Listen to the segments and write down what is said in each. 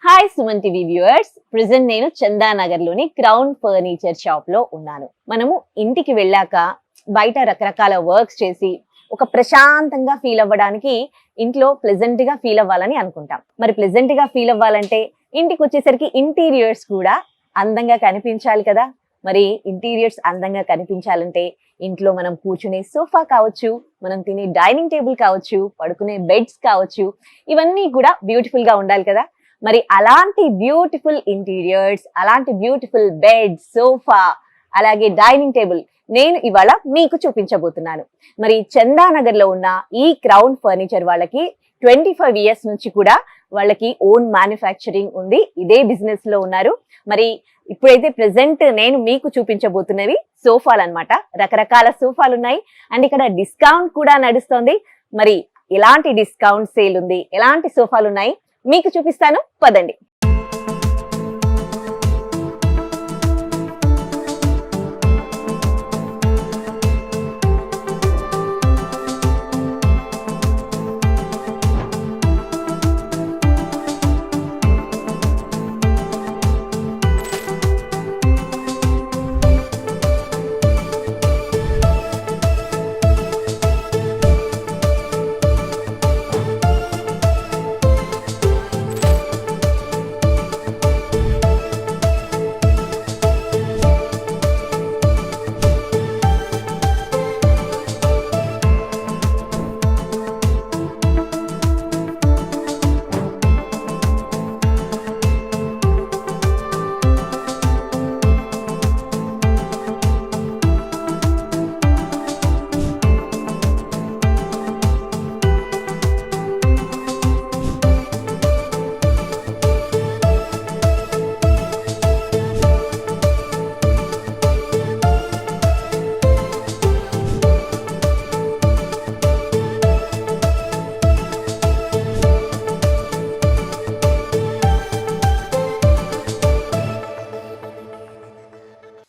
Hi Suman TV viewers, present నేను చందానగర్ లోని crown furniture shop లో ఉన్నాను. మనము ఇంటికి వెళ్ళాక బయట రకరకాల వర్క్స్ చేసి ఒక ప్రశాంతంగా ఫీల్ అవ్వడానికి ఇంట్లో ప్లెజెంట్ గా ఫీల్ అవ్వాలని అనుకుంటాం. మరి ప్లెజెంట్ గా ఫీల్ అవ్వాలంటే ఇంటికి వచ్చేసరికి ఇంటీరియర్స్ కూడా అందంగా కనిపించాలి కదా. మరి ఇంటీరియర్స్ అందంగా కనిపించాలంటే ఇంట్లో మనం కూర్చునే సోఫా కావచ్చు, మనం తినే డైనింగ్ టేబుల్ కావచ్చు, పడుకునే బెడ్స్ కావచ్చు, ఇవన్నీ కూడా బ్యూటిఫుల్ గా ఉండాలి కదా. మరి అలాంటి బ్యూటిఫుల్ ఇంటీరియర్స్, అలాంటి బ్యూటిఫుల్ బెడ్, సోఫా, అలాగే డైనింగ్ టేబుల్ నేను ఇవాళ మీకు చూపించబోతున్నాను. మరి చందానగర్ లో ఉన్న ఈ క్రౌన్ ఫర్నిచర్ వాళ్ళకి 25 years నుంచి కూడా వాళ్ళకి ఓన్ మ్యానుఫ్యాక్చరింగ్ ఉంది. ఇదే బిజినెస్ లో ఉన్నారు. మరి ఇప్పుడైతే ప్రెసెంట్ నేను మీకు చూపించబోతున్నవి సోఫాలు అన్నమాట. రకరకాల సోఫాలు ఉన్నాయి అండ్ ఇక్కడ డిస్కౌంట్ కూడా నడుస్తుంది. మరి ఎలాంటి డిస్కౌంట్ సేల్ ఉంది, ఎలాంటి సోఫాలు ఉన్నాయి మీకు చూపిస్తాను, పదండి.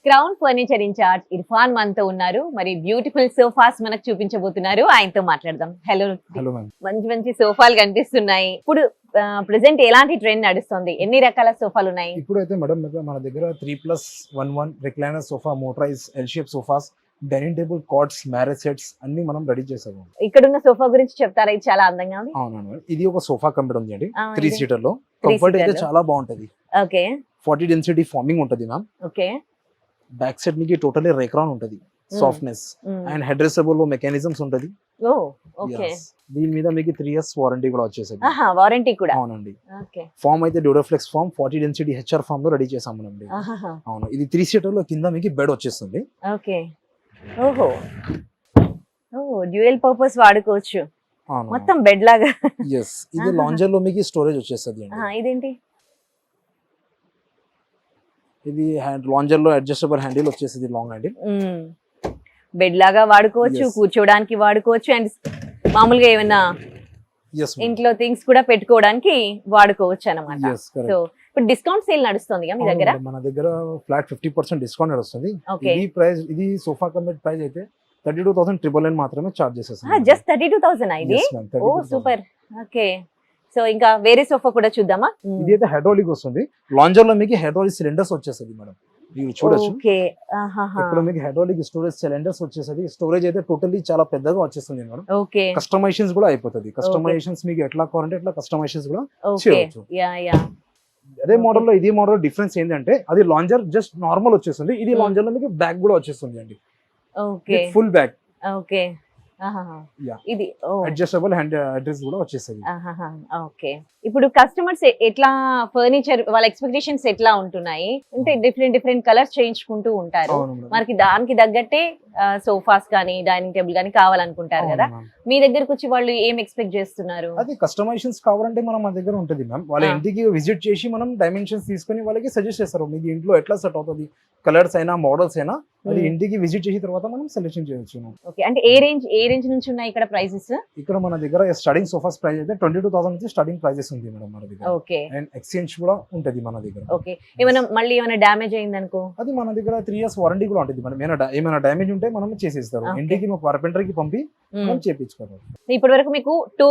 క్రౌన్ ఫర్నిచర్ ఇన్ఛార్జ్ ఇర్ఫాన్ మనతో ఉన్నారు. మరి బ్యూటిఫుల్ సోఫాస్ మనకు చూపించబోతున్నారు. ఆయనతో మాట్లాడదాం. హలో. మంచి మంచి సోఫాలు కనిపిస్తున్నాయి. ఇప్పుడు ప్రెసెంట్ ఎలాంటి ట్రెండ్ నడుస్తుంది? ఎన్ని రకాల సోఫాలు ఉన్నాయి? ఇప్పుడు అయితే మేడం మన దగ్గర 3+1 recliner sofa, motorize L shape sofas, dining table, cots, marriage sets అన్ని మనం రెడీ చేసాము. ఇక్కడ ఉన్న సోఫా గురించి చెప్తారా? ఇది చాలా అందంగా ఉంది. అవునండి, ఇది ఒక సోఫా కంపెనీ ఉంది అండి. 3 seater లో కంఫర్ట్ అయితే చాలా బాగుంటది. ఓకే. 40 డెన్సిటీ ఫార్మింగ్ ఉంటది మ్యామ్. ఓకే. బ్యాక్ సైడ్ మీకు టోటలీ రేక్రాన్ ఉంటది, సాఫ్ట్నెస్ అండ్ హెడ్ రెస్టబుల్ మెకానిజమ్స్ ఉంటది. ఓ ఓకే. దీని మీద మీకు 3 years వారంటీ కూడా వచ్చేసింది. వారంటీ కూడా. అవునండి. ఓకే. ఫామ్ అయితే Duroflex foam 40 density HR foam లో రెడీ చేసాము అండి. అవును, ఇది 3 seater లో కింద మీకు బెడ్ వచ్చేస్తుంది. ఓకే. ఓహో, ఓ డ్యూయల్ పర్పస్ వాడుకోవచ్చు మొత్తం బెడ్ లాగా. yes, ఇది లాంజర్ లో మీకు స్టోరేజ్ వచ్చేస్తుంది అండి. ఇదేంటి? ఇది లాంజర్ లో అడ్జస్టబుల్ హ్యాండిల్ వచ్చేసింది, లాంగ్ హ్యాండిల్. బెడ్ లాగా వాడుకోవచ్చు, కూర్చోడానికి వాడుకోవచ్చు అండ్ మామూలుగా ఏమైనా ఇంట్లో థింగ్స్ కూడా పెట్టుకోవడానికి వాడుకోవచ్చు అన్నమాట. సో ఇప్పుడు డిస్కౌంట్ సేల్ నడుస్తుంది మీ దగ్గర? మన దగ్గర ఫ్లాట్ 50% డిస్కౌంట్ నడుస్తుంది. ఈ ప్రైస్, ఇది సోఫా కంపెనీ ప్రైస్ అయితే 32,999 మాత్రమే చార్జ్ చేసేస్తాం. జస్ట్ 32,000 ఇది? ఓ సూపర్. ఓకే. సో ఇంకా వేరే సోఫా కూడా చూద్దామా? ఇది అయితే హైడ్రాలిక్ వస్తుంది. లాంజర్ లో మీకు హైడ్రాలిక్ సిలిండర్స్ వచ్చేస్తుంది మేడం, మీరు చూడొచ్చు. ఓకే. ఇక్కడ మీకు హైడ్రాలిక్ స్టోరేజ్ సిలిండర్స్ వచ్చేస్తుంది. స్టోరేజ్ అయితే టోటలీ చాలా పెద్దగా వచ్చేస్తుంది మేడం. ఓకే. కస్టమైజేషన్స్ కూడా అయిపోతుంది. కస్టమైజేషన్స్ మీకు ఎట్లా కావాలంటే ఎట్లా కస్టమైజేషన్స్ కూడా చేయవచ్చు. అదే మోడల్ లో ఇది మోడల్ డిఫరెన్స్ ఏంటంటే అది లాంజర్ జస్ట్ నార్మల్ వచ్చేస్తుంది, ఇది లాంజర్ లో మీకు బ్యాగ్ కూడా వచ్చేస్తుంది అండి. ఓకే. Full bag. ఓకే. ఇది అడ్జస్టబుల్ హ్యాండ్ అడ్రస్ కూడా వచ్చేస్తుంది. ఓకే. ఇప్పుడు కస్టమర్స్ ఎట్లా ఫర్నిచర్ వాళ్ళ ఎక్స్పెక్టేషన్స్ ఎట్లా ఉంటున్నాయి అంటే డిఫరెంట్ కలర్స్ చేయించుకుంటూ ఉంటారు. మనకి దానికి తగ్గట్టే సోఫాస్ కానీ డైనింగ్ టేబుల్ కానీ కావాలనుకుంటారు కదా. మీ దగ్గరకు వచ్చి వాళ్ళు ఏం ఎక్స్పెక్ట్ చేస్తున్నారు? అది కస్టమైజేషన్స్ కావాలంటే మనం మా దగ్గర ఉంటుంది మ్యామ్. వాళ్ళ ఇంటికి విజిట్ చేసి మనం డైమెన్షన్స్ తీసుకొని వాళ్ళకి సజెస్ట్ చేస్తారు. మీకు ఇంట్లో ఎట్లా సెట్ అవుతుంది, కలర్స్ అయినా మోడల్స్ అయినా అది ఇంటికి విజిట్ చేసిన తర్వాత మనం సెలెక్షన్ చేయొచ్చు. ఓకే. అంటే ఏ రేంజ్ నుంచి ఉన్నాయి ఇక్కడ ప్రైసెస్? ఇక్కడ మన దగ్గర స్టార్టింగ్ సోఫాస్ ప్రైస్ అయితే 22,000 నుంచి స్టార్టింగ్ ప్రైసెస్ ఉంది మేడం మన దగ్గర. ఓకే. అండ్ ఎక్స్చేంజ్ కూడా ఉంటది మన దగ్గర. ఓకే. మళ్ళీ ఏమైనా డ్యామేజ్ అయింది అనుకో, అది మన దగ్గర 3 years వారంటీ కూడా ఉంటుంది. మనం ఏమైనా డ్యామేజ్ ఉంటే మనం చేసేస్తారు. ఇంటికి కార్పెంటర్ కి పంపి మనం చేపించుకోవాలి. ఇప్పటి వరకు మీకు 2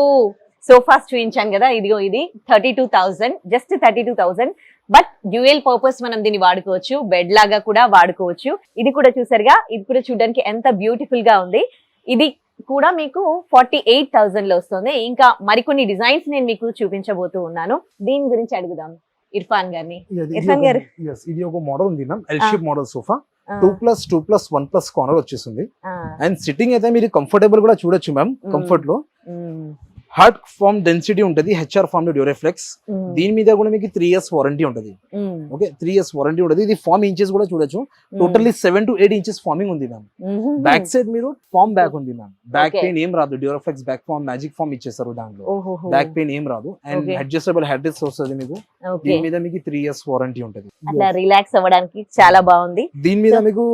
సోఫాస్ చూపించాను కదా, ఇదిగో ఇది 32,000, జస్ట్ 32,000. బట్ డ్యూయల్ పర్పస్ మనం దీన్ని వాడుకోవచ్చు, బెడ్ లాగా కూడా వాడుకోవచ్చు. ఇది కూడా చూసారుగా, ఇది కూడా చూడడానికి ఎంత బ్యూటిఫుల్ గా ఉంది. ఇది కూడా మీకు 48,000 లో వస్తుంది. ఇంకా మరికొన్ని డిజైన్స్ నేను మీకు చూపించబోతూ ఉన్నాను. దీని గురించి అడుగుదాం ఇర్ఫాన్ గారిని. ఇర్ఫాన్ గారు, ఇది ఒక మోడల్ ఉంది ma'am, L shape model sofa, 2+2+1+ corner వచ్చేసింది. అండ్ సిట్టింగ్ అయితే మీరు కంఫర్టబుల్ కూడా చూడొచ్చు మ్యామ్. కంఫర్ట్ లో హార్డ్ ఫామ్ డెన్సిటీ ఉంటది, హెచ్ఆర్ ఫామ్ డ్యూరెఫ్లెక్స్. దీని మీద కూడా మీకు 3 years వారంటీ ఉంటది. ఓకే, 3 years వారంటీ ఉంటది. ఇది ఫామ్ ఇంచెస్ కూడా చూడొచ్చు, టోటల్లీ 7 to 8 inches ఫార్మింగ్ ఉంది మ్యామ్. బ్యాక్ సైడ్ మీరు ఫామ్ బ్యాక్ ఉంది మ్యామ్. బ్యాక్ పెయిన్ ఏం రాదు, డ్యూరెఫ్లెక్స్ బ్యాక్ ఫామ్ మ్యాజిక్ ఫామ్ ఇచ్చేస్తారు దాంట్లో. బ్యాక్ పెయిన్ ఏం రాదు. అండ్ అడ్జస్టబుల్ హెడ్ రెస్ట్ వస్తుంది మీకు. దీని మీద మీకు 3 years వారంటీ ఉంటది. అట్లా రిలాక్స్ అవ్వడానికి చాలా బాగుంది. దీని మీద మీకు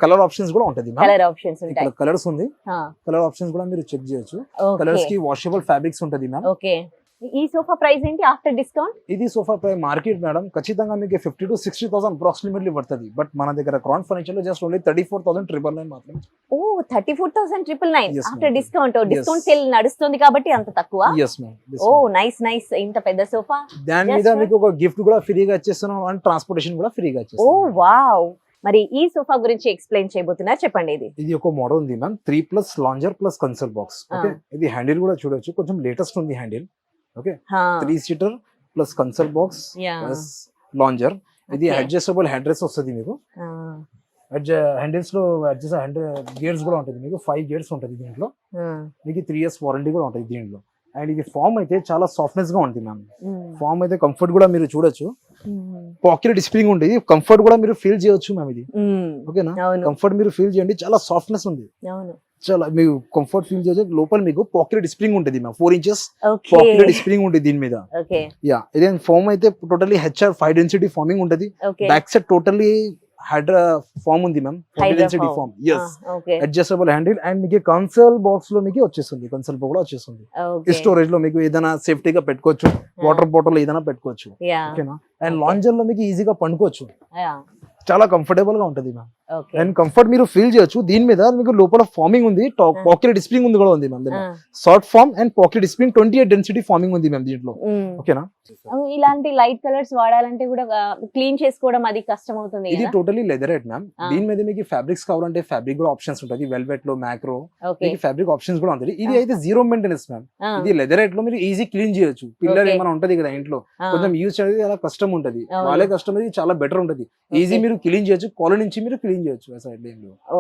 కలర్ ఆప్షన్స్ కూడా ఉంటది. కలర్ ఆప్షన్స్ ఉంటాయి, కలర్స్ ఉంది. కలర్ ఆప్షన్స్ కూడా మీరు చెక్ చేయొచ్చు. కలర్స్ కి వాషబుల్ ఫ్యాబ్రిక్స్ ఉంటది మ్యామ్. ఓకే, ఈ సోఫా ప్రైస్ ఏంటి ఆఫ్టర్ డిస్కౌంట్? ఇది సోఫా ప్రైస్ మార్కెట్ మేడం ఖచ్చితంగా మీకు 50,000 to 60,000 అప్రాక్సిమేట్లీ పడుతుంది. బట్ మన దగ్గర క్రౌన్ ఫర్నిచర్ లో జస్ట్ ఓన్లీ 34,999 మాత్రమే. ఓ, 34,999 ఆఫ్టర్ డిస్కౌంట్. డిస్కౌంట్ సేల్ నడుస్తుంది కాబట్టి అంత తక్కువ. yes ma'am. ఓ నైస్ నైస్, ఇంత పెద్ద సోఫా. దాని మీద మీకు ఒక గిఫ్ట్ కూడా ఫ్రీగా ఇచ్చేస్తున్నాం అండ్ ట్రాన్స్పోర్టేషన్ కూడా ఫ్రీగా ఓ ఇచ్చేస్తున్నాం. వావ్. మరి ఈ సోఫా గురించి ఎక్స్ప్లెయిన్ చేయబోతున్నారు, చెప్పండి. ఇది ఒక మోడల్ ఉంది ma'am, 3+ lounger plus console box. Okay, ఇది హ్యాండిల్ కూడా చూడొచ్చు, కొంచెం లేటెస్ట్ ఉంది handle. Okay, 3-seater plus console box plus lounger. ఇది అడ్జస్టబుల్ హెడ్ రెస్ట్ వస్తుంది మీకు. హ్యాండిల్స్ లో గేర్స్ కూడా ఉంటుంది మీకు, 5 గేర్స్ ఉంటుంది దీంట్లో. మీకు 3 years వారంటీ కూడా ఉంటుంది దీంట్లో. అండ్ ఇది ఫామ్ అయితే చాలా సాఫ్ట్నెస్ గా ఉంటుంది మ్యామ్. ఫామ్ అయితే కంఫర్ట్ కూడా మీరు చూడొచ్చు, పాకెట్ స్ప్రింగ్ ఉంటుంది. కంఫర్ట్ కూడా మీరు ఫీల్ చేయొచ్చు మ్యామ్. ఇది ఓకేనా, కంఫర్ట్ మీరు ఫీల్ చేయండి, చాలా సాఫ్ట్నెస్ ఉంది. చాలా మీకు కంఫర్ట్ ఫీల్ చేయొచ్చు. లోపల మీకు పాకెట్ స్ప్రింగ్ ఉంటుంది మ్యామ్, 4 inches పాకెట్ స్ప్రింగ్ ఉంటుంది దీని మీద. యా, ఇదే ఫామ్ అయితే టోటల్లీ హెచ్ఆర్ 5 density ఫార్మింగ్ ఉంటుంది. Back side totally hydra foam ఉంది ma'am, density foam. yes, adjustable handle. And మీకు కన్సోల్ బాక్స్ లో మీకు వచ్చేస్తుంది, కన్సోల్ కూడా వచ్చేస్తుంది. స్టోరేజ్ లో మీకు ఏదైనా సేఫ్టీగా పెట్టుకోవచ్చు, వాటర్ బాటిల్ ఏదైనా పెట్టుకోవచ్చు. ఓకేనా. అండ్ లాంజర్ లో మీకు ఈజీగా పండుకోవచ్చు, చాలా కంఫర్టబుల్ గా ఉంటుంది మ్యామ్. అండ్ కంఫర్ట్ మీరు ఫీల్ చేయొచ్చు. దీని మీద మీకు లోపల ఫార్మింగ్ ఉంది, పాకెట్ స్ప్రింగ్ ఉంది కూడా ఉంది ma'am. Short foam and pocket spring 28 density forming ఉంది మ్యామ్ దీంట్లో. ఓకేనా. ఇలాంటి లైట్ కలర్స్ వాడాలంటే కూడా క్లీన్ చేసుకోవడం అది కష్టం అవుతుంది. ఇది టోటలీ లెదరేట్ మ్యామ్. దీని మీద మీకు ఫ్యాబ్రిక్స్ కావాలంటే ఫ్యాబ్రిక్ కూడా ఆప్షన్స్ ఉంటుంది, వెల్వెట్ లో, మ్యాక్రో, మీకు ఫ్యాబ్రిక్ ఆప్షన్స్ కూడా ఉంటుంది. ఇది అయితే 0 మెయింటెనెన్స్ మ్యామ్. ఇది లెదరేట్ లో మీరు ఈజీ క్లీన్ చేయొచ్చు. పిల్లర్ ఏమైనా ఉంటది కదా ఇంట్లో, కొంచెం యూజ్ చేయడానికి చాలా కష్టం ఉంటది, వాళ్ళే కష్టం. ఇది చాలా బెటర్ ఉంటది, ఈజీ మీరు క్లీన్ చేయొచ్చు, కాలర్ నుంచి మీరు క్లీన్ చేయొచ్చు.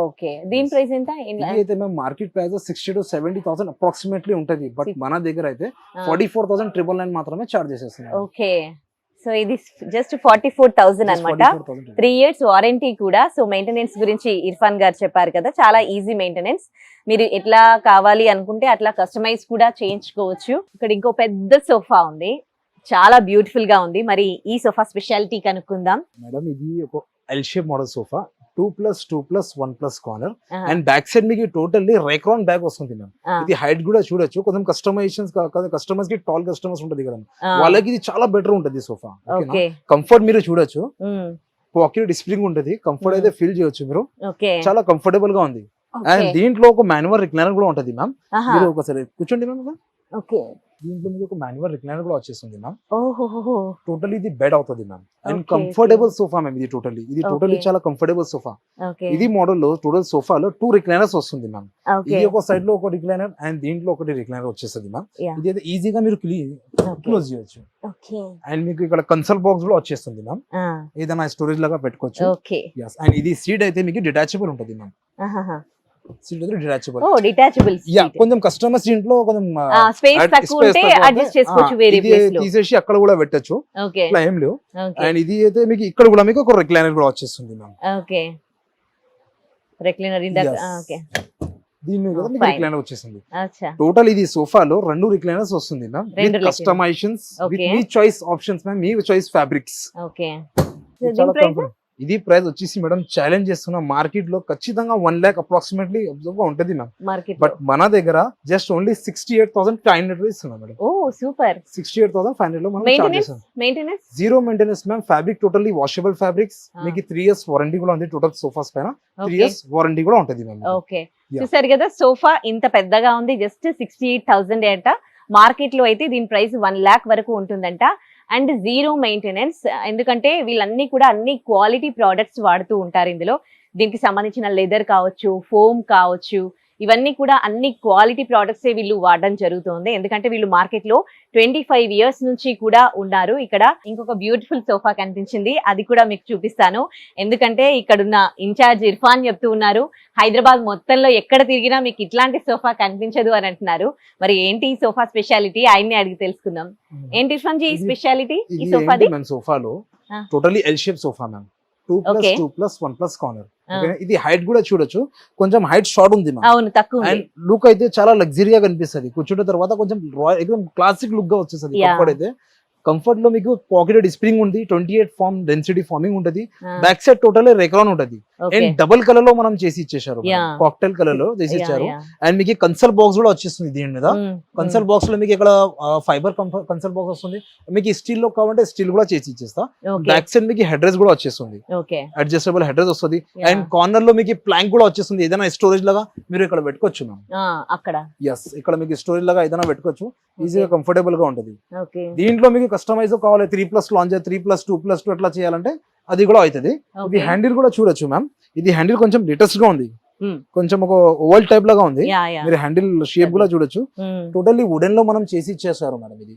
ఓకే, దీని ప్రైస్ ఎంత? ఇది అయితే ma'am market price 60,000 to 70,000 approximately ఉంటది. బట్ మన దగ్గర అయితే 44,999 మాత్రమే చార్జ్ చేసేస్తున్నాం. ఓకే, సో ఇది జస్ట్ 44,000 అన్నమాట. 3 years వారంటీ కూడా. సో మెయింటెనెన్స్ గురించి ఇర్ఫాన్ గారు చెప్పారు కదా, చాలా ఈజీ మెయింటెనెన్స్. మీరు ఎట్లా కావాలి అనుకుంటే అట్లా కస్టమైజ్ కూడా చేయించుకోవచ్చు. ఇక్కడ ఇంకో పెద్ద సోఫా ఉంది, చాలా బ్యూటిఫుల్ గా ఉంది. మరి ఈ సోఫా స్పెషాలిటీ కనుక్కుందాం మేడం. ఇది ఒక L shape model sofa, 2+2+1+ corner. And back side మీకు టోటల్లీ రైక్రాన్ బ్యాక్ వస్తుంది మ్యామ్. ఇది హైట్ కూడా చూడొచ్చు, కొంచెం కస్టమైజేషన్స్ కస్టమర్స్ కి టాల్ కస్టమర్స్ ఉంటుంది కదా, వాళ్ళకి ఇది చాలా బెటర్ ఉంటుంది సోఫా. కంఫర్ట్ మీరు చూడొచ్చు, పాకెట్ స్ప్రింగ్ ఉంటుంది, కంఫర్ట్ అయితే ఫీల్ చేయొచ్చు మీరు, చాలా కంఫర్టబుల్ గా ఉంది. అండ్ దీంట్లో ఒక మాన్యువల్ రిక్లైనర్ కూడా ఉంటుంది మ్యామ్. మీరు ఒకసారి కూర్చోండి మ్యామ్. దీంట్లో మీకు ఒక మాన్యువల్ రిక్లైనర్ కూడా వచ్చేస్తుంది మ్యామ్. టోటల్లీ ఇది బెడ్ అవుతుంది ma'am. And comfortable sofa ma'am. ఇది టోటల్లీ చాలా కంఫర్టబుల్ సోఫా. ఇది మోడల్ లో టోటల్ సోఫాలో 2 recliners వస్తుంది మ్యామ్. ఇది ఒక సైడ్ లో ఒక రిక్లైనర్ అండ్ దీంట్లో ఒకటి రిక్లైనర్ వచ్చేస్తుంది మ్యామ్. ఇది అయితే ఈజీగా మీరు క్లోజ్ చేయొచ్చు. అండ్ మీకు ఇక్కడ కన్సోల్ బాక్స్ కూడా వచ్చేస్తుంది మ్యామ్, ఏదైనా స్టోరేజ్ లాగా పెట్టుకోవచ్చు. అండ్ ఇది సీట్ అయితే మీకు డిటాచబుల్ ఉంటుంది మ్యామ్. సీట్ అయితే డిటాచబుల్. కొంచెం కస్టమర్స్ ఇంట్లో కొంచెం స్పేస్ తక్కువ ఉంటే అడ్జస్ట్ చేసుకోవచ్చు, వేరే ప్లేస్ లో తీసేసి అక్కడ కూడా పెట్టొచ్చు, అట్లా ఏం లేవు. అండ్ ఇది అయితే మీకు ఇక్కడ కూడా మీకు ఒక రిక్లైనర్ కూడా వచ్చేస్తుంది మ్యామ్. ఓకే, రిక్లైనర్ ఓకే, దీని మీద మీకు రిక్లైనర్ వచ్చేసింది. టోటల్ ఇది సోఫాలో 2 recliners వస్తుంది ma'am, with customisations, with me choice options ma'am, me choice fabrics. Okay, ఇది ప్రైస్ వచ్చేసి మేడం ఛాలెంజ్ చేస్తున్న మార్కెట్ లో ఖచ్చితంగా 1 lakh అప్రాక్సిమేట్లీ ఉంటది మ్యామ్. బట్ మన దగ్గర జస్ట్ ఓన్లీ 68,500 ఇస్తున్నాం మేడం. ఓ సూపర్, 68,500 లో మనం చార్జ్ చేస్తాం. Maintenance 0 maintenance ma'am. Fabric totally washable fabrics, మీకు 3 years వారంటీ కూడా ఉంది. టోటల్ సోఫాస్ పైన 3 years వారంటీ కూడా ఉంటది మ్యామ్. ఓకే, చూసారు కదా సోఫా ఇంత పెద్దగా ఉంది, జస్ట్ 68,000 అంట. మార్కెట్ లో అయితే దీని ప్రైస్ 1 lakh వరకు ఉంటుందంట. అండ్ జీరో మెయింటెనెన్స్, ఎందుకంటే వీళ్ళన్నీ కూడా అన్ని క్వాలిటీ ప్రోడక్ట్స్ వాడుతూ ఉంటారు ఇందులో. దీనికి సంబంధించిన లెదర్ కావచ్చు, ఫోమ్ కావచ్చు, ఇవన్నీ కూడా అన్ని క్వాలిటీ ప్రోడక్ట్సే వీళ్ళు వాడడం జరుగుతుంది. ఎందుకంటే వీళ్ళు మార్కెట్ లో 25 years నుంచి కూడా ఉన్నారు. ఇక్కడ ఇంకొక బ్యూటిఫుల్ సోఫా కనిపించింది, అది కూడా మీకు చూపిస్తాను. ఎందుకంటే ఇక్కడున్న ఇన్ఛార్జ్ ఇర్ఫాన్ చెప్తూ ఉన్నారు, హైదరాబాద్ మొత్తంలో ఎక్కడ తిరిగినా మీకు ఇట్లాంటి సోఫా కనిపించదు అని అంటున్నారు. మరి ఏంటి ఈ సోఫా స్పెషాలిటీ, ఆయన్ని అడిగి తెలుసుకుందాం. ఏంటి ఇర్ఫాన్ జీ ఈ స్పెషాలిటీ ఈ సోఫాది? సోఫాలో totally L shape sofa ma'am, 2+2+1+ corner. ఇది హైట్ కూడా చూడొచ్చు, కొంచెం హైట్ షార్ట్ ఉంది అవును, తక్కువ. అండ్ లుక్ అయితే చాలా లగ్జరీగా కనిపిస్తుంది. కూర్చున్న తర్వాత కొంచెం ఎక్దమ్ క్లాసిక్ లుక్ గా వచ్చేస్తుంది. కంఫర్ట్ అయితే కంఫర్ట్ లో మీకు పాకెటెడ్ స్ప్రింగ్ ఉంది, 28 ఫార్మ్ డెన్సిటీ ఫార్మింగ్ ఉంటది. బ్యాక్ సైడ్ టోటల్ రెక్రాన్ ఉంటది. అండ్ డబుల్ కలర్ లో మనం చేసి ఇచ్చేసారు, కాక్టైల్ కలర్ లో చేసి ఇచ్చారు. అండ్ మీకు కన్సల్ బాక్స్ కూడా వచ్చేస్తుంది దీని మీద. కన్సల్ బాక్స్ లో మీకు ఇక్కడ ఫైబర్ కన్సల్ బాక్స్ వస్తుంది. మీకు స్టీల్ లో కావాలంటే స్టీల్ కూడా చేసి ఇచ్చేస్తా. బ్యాక్ సైడ్ మీకు హెడ్ రైస్ కూడా వచ్చేస్తుంది, అడ్జస్టబుల్ హెడ్ రైస్ వస్తుంది. అండ్ కార్నర్ లో మీకు ప్లాంక్ కూడా వచ్చేస్తుంది. ఏదైనా స్టోరేజ్ లాగా మీరు ఇక్కడ పెట్టుకోవచ్చు మ్యామ్. అక్కడ ఇక్కడ మీకు స్టోరేజ్ లాగా ఏదైనా పెట్టుకోవచ్చు, ఈజీగా కంఫర్టబుల్ గా ఉంటది. దీంట్లో మీకు కస్టమైజ్ కావాలి 3+ లాంజర్, 3+2+2 అట్లా చేయాలంటే అది కూడా అవుతుంది. ఇది హ్యాండిల్ కూడా చూడొచ్చు మ్యామ్. ఇది హ్యాండిల్ కొంచెం లేటెస్ట్ గా ఉంది, కొంచెం ఒక ఓవల్ టైప్ లాగా ఉంది. మీరు హ్యాండిల్ షేప్ కూడా చూడొచ్చు. టోటల్లీ వుడెన్ లో మనం చేసి ఇచ్చేసారు మేడం. ఇది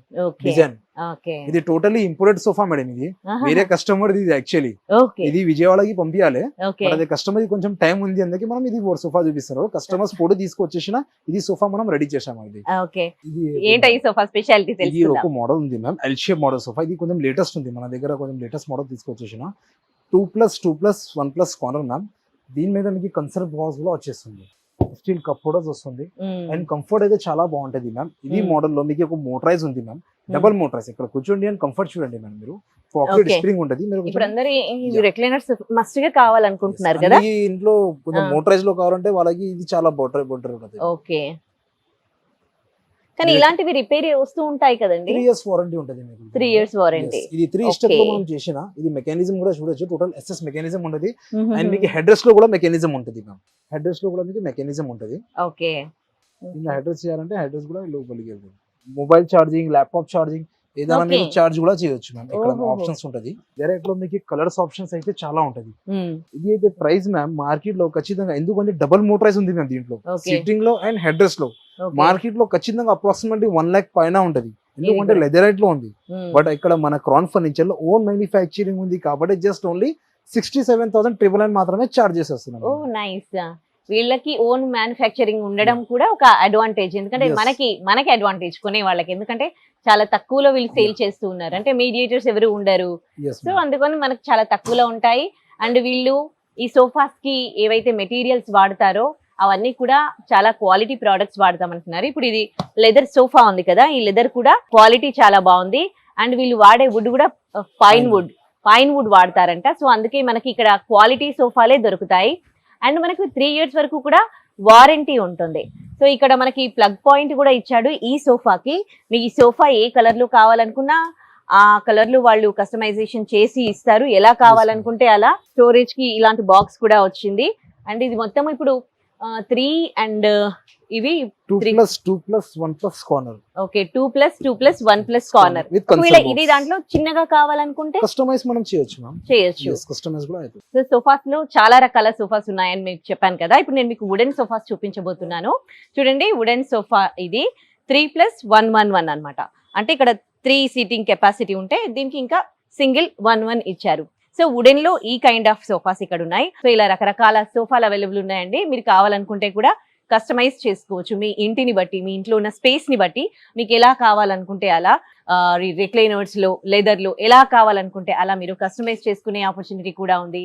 డిజైన్, ఇది టోటలీ ఇంపోర్టెడ్ సోఫా మేడం. ఇది వేరే కస్టమర్ ఇది యాక్చువల్లీ, ఇది విజయవాడకి పంపించాలి. అదే కస్టమర్ కొంచెం టైం ఉంది, అందుకే మనం ఇది సోఫా చూపిస్తారు. కస్టమర్స్ ఫోటో తీసుకొచ్చేసిన ఇది సోఫా మనం రెడీ చేసాము. ఇది ఒక మోడల్ ఉంది ma'am, L shape model sofa. ఇది కొంచెం లేటెస్ట్ ఉంది మన దగ్గర, కొంచెం లేటెస్ట్ మోడల్ తీసుకొచ్చేసిన 2+2+1+ కార్నర్ మ్యామ్. దీని మీద మీకు కన్సల్ బాక్స్ కూడా వచ్చేస్తుంది, స్టీల్ కప్ కూడా వస్తుంది. అండ్ కంఫర్ట్ అయితే చాలా బాగుంటది మ్యామ్. ఇది మోడల్ లో మీకు ఒక మోటరైజ్ ఉంది మ్యామ్, డబుల్ మోటరైజ్. ఇక్కడ కూర్చోండి అని కంఫర్ట్ చూడండి మ్యామ్. మీరు పాకెట్ స్ప్రింగ్ ఉంటది. మీరు రిక్లైనర్స్ మస్ట్ గా కావాలనుకుంటున్నారు కదా, ఇంట్లో కొంచెం మోటరైజ్ లో కావాలంటే వాళ్ళకి ఇది చాలా బెటర్ ఉంటది. ఓకే, కానీ ఇలాంటివి రిపేర్ వస్తూ ఉంటాయి కదండి. 3 years వారంటీ ఉంటది మీకు. 3 years వారంటీ. ఇది 3 స్టెప్ లో మనం చేసిన. ఇది మెకానిజం కూడా చూడొచ్చు, టోటల్ ఎస్ఎస్ మెకానిజం ఉంటది. అండ్ మీకు హెడ్ రెస్ట్ లో కూడా మెకానిజం ఉంటది మ్యామ్. హెడ్ రెస్ట్ లో కూడా మీకు మెకానిజం ఉంటది. ఓకే, ఇలా హెడ్ రెస్ట్ చేయాలంటే హెడ్ రెస్ట్ కూడా లోపలికి వెళ్తుంది. మొబైల్ ఛార్జింగ్, ల్యాప్టాప్ ఛార్జింగ్ ఏదైనా మీరు ఛార్జ్ కూడా చేయొచ్చు మ్యామ్. ఇక్కడ ఆప్షన్స్ ఉంటది. డైరెక్ట్ లో మీకు కలర్స్ ఆప్షన్స్ అయితే చాలా ఉంటది. ఇది అయితే ప్రైస్ మ్యామ్ మార్కెట్ లో ఖచ్చితంగా, ఎందుకంటే డబుల్ మోటరైజ్ ఉంది మ్యామ్ దీంట్లో, సిట్టింగ్ లో అండ్ హెడ్ రెస్ట్ లో. మార్కెట్ లో ఖచ్చితంగా అప్రాక్సిమేట్లీ 1 lakh పైన ఉంటది, ఎందుకంటే లెదరైట్ లో ఉంది. బట్ ఇక్కడ మన క్రౌన్ ఫర్నిచర్ లో ఓన్ మ్యానుఫ్యాక్చరింగ్ ఉంది కాబట్టి జస్ట్ ఓన్లీ 67,999 మాత్రమే చార్జ్ చేసేస్తున్నాం. ఓ నైస్. వీళ్ళకి ఓన్ మ్యానుఫ్యాక్చరింగ్ ఉండడం కూడా ఒక అడ్వాంటేజ్, ఎందుకంటే మనకి అడ్వాంటేజ్ కొనే వాళ్ళకి, ఎందుకంటే చాలా తక్కువలో వీళ్ళు సేల్ చేస్తూ ఉన్నారు. అంటే మీడియేటర్స్ ఎవరు ఉండరు, సో అందుకని మనకు చాలా తక్కువలో ఉంటాయి. అండ్ వీళ్ళు ఈ సోఫాస్ కి ఏవైతే మెటీరియల్స్ వాడతారో అవన్నీ కూడా చాలా క్వాలిటీ ప్రోడక్ట్స్ వాడతామంటున్నారు. ఇప్పుడు ఇది లెదర్ సోఫా ఉంది కదా, ఈ లెదర్ కూడా క్వాలిటీ చాలా బాగుంది. అండ్ వీళ్ళు వాడే వుడ్ కూడా పైన్ వుడ్ వాడతారంట. సో అందుకే మనకి ఇక్కడ క్వాలిటీ సోఫాలే దొరుకుతాయి. అండ్ మనకు 3 years వరకు కూడా వారంటీ ఉంటుంది. సో ఇక్కడ మనకి ప్లగ్ పాయింట్ కూడా ఇచ్చాడు ఈ సోఫాకి. మీకు ఈ సోఫా ఏ కలర్ లో కావాలనుకున్నా ఆ కలర్ లో వాళ్ళు కస్టమైజేషన్ చేసి ఇస్తారు, ఎలా కావాలనుకుంటే అలా. స్టోరేజ్ కి ఇలాంటి బాక్స్ కూడా వచ్చింది. అండ్ ఇది మొత్తం ఇప్పుడు 3 అండ్ ఇవి 2+2+1+ కార్నర్. Okay, 2+2+1+ corner. ఇది దాంట్లో చిన్నగా కావాలనుకుంటే కస్టమైజ్ మనం చేయొచ్చు. కస్టమైజ్ కూడా అవుతుంది. సో సోఫాస్ లో చాలా రకాల సోఫాస్ ఉన్నాయని మీకు చెప్పాను కదా. ఇప్పుడు నేను మీకు వుడెన్ సోఫాస్ చూపించబోతున్నాను. చూడండి, వుడెన్ సోఫా ఇది 3+111 అన్నమాట. అంటే ఇక్కడ 3 సీటింగ్ కెపాసిటీ ఉంటే దీనికి ఇంకా సింగిల్ 1 ఇచ్చారు. సో వుడెన్ లో ఈ కైండ్ ఆఫ్ సోఫాస్ ఇక్కడ ఉన్నాయి. సో ఇలా రకరకాల సోఫాలు అవైలబుల్ ఉన్నాయండి. మీరు కావాలనుకుంటే కూడా కస్టమైజ్ చేసుకోవచ్చు, మీ ఇంటిని బట్టి, మీ ఇంట్లో ఉన్న స్పేస్ ని బట్టి మీకు ఎలా కావాలనుకుంటే అలా. రిక్లైనర్స్ లో, లెదర్ లో ఎలా కావాలనుకుంటే అలా మీరు కస్టమైజ్ చేసుకునే ఆపర్చునిటీ కూడా ఉంది.